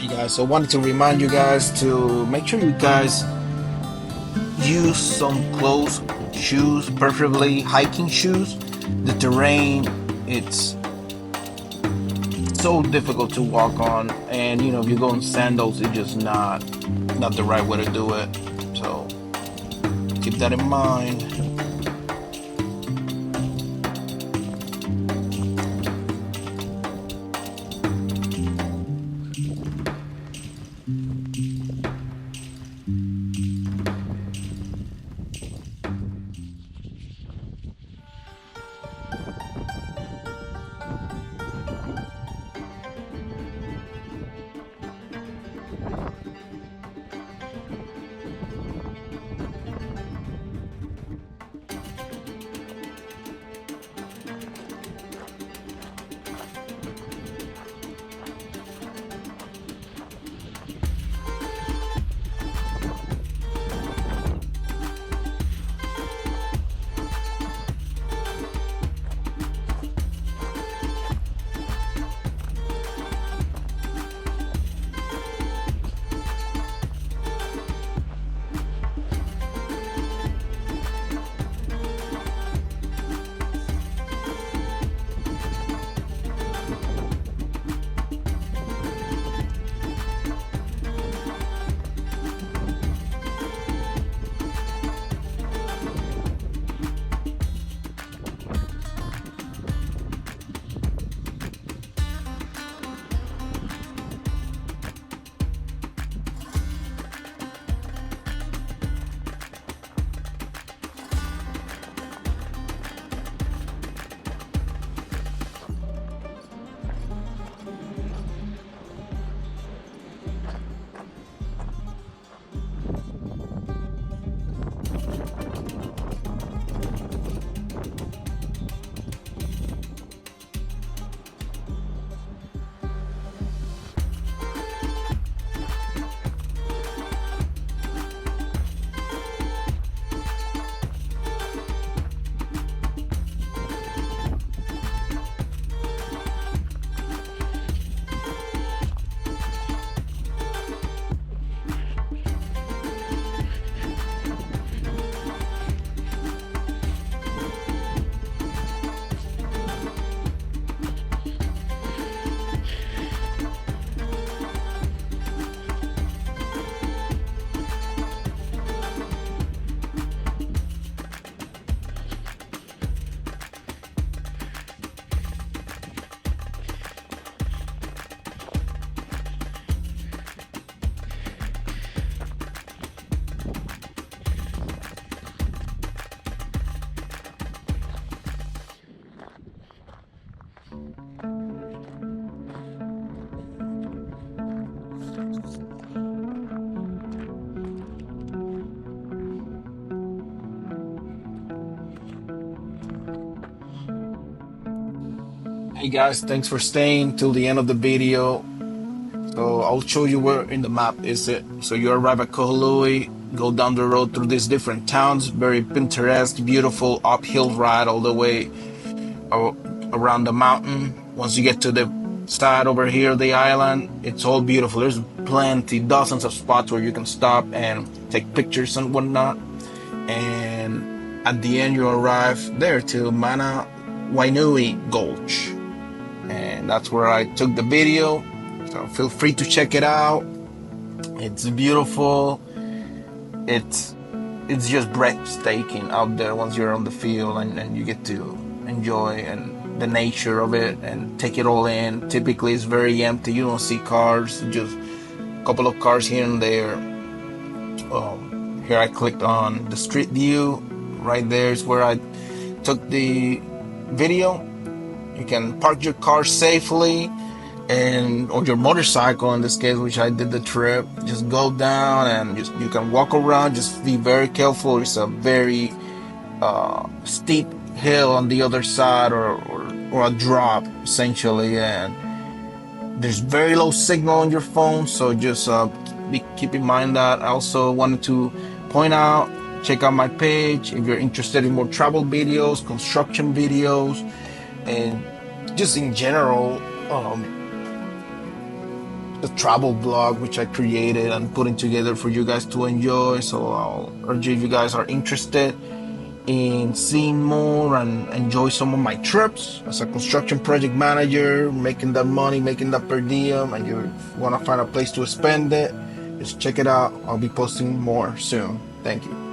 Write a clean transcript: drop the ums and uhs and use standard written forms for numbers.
Guys, so wanted to remind you guys to make sure you guys use some closed shoes, preferably hiking shoes. The terrain, it's so difficult to walk on, and if you go in sandals, it's just not the right way to do it. So keep that in mind. Hey guys, thanks for staying till the end of the video. So I'll show you where in the map is it. So you arrive at Kahului, go down the road through these different towns, very Pinterest, beautiful uphill ride all the way around the mountain. Once you get to the side over here, the island, it's all beautiful. There's plenty, dozens of spots where you can stop and take pictures and whatnot. And at the end, you arrive there to Manawainui Gulch. And that's where I took the video. So feel free to check it out. It's beautiful. It's just breathtaking out there once you're on the field and you get to enjoy and the nature of it and take it all in. Typically it's very empty. You don't see cars, just a couple of cars here and there. Here I clicked on the street view. Right there is where I took the video. You can park your car safely or your motorcycle in this case, which I did the trip. Just go down and you can walk around. Just be very careful. It's a very steep hill on the other side or a drop essentially, and there's very low signal on your phone, so just keep in mind that. I also wanted to point out, check out my page if you're interested in more travel videos, construction videos, and just in general the travel blog which I created and putting together for you guys to enjoy. So I'll urge you, if you guys are interested in seeing more and enjoy some of my trips as a construction project manager, making that money, making that per diem, and you want to find a place to spend it, just check it out. I'll be posting more soon. Thank you.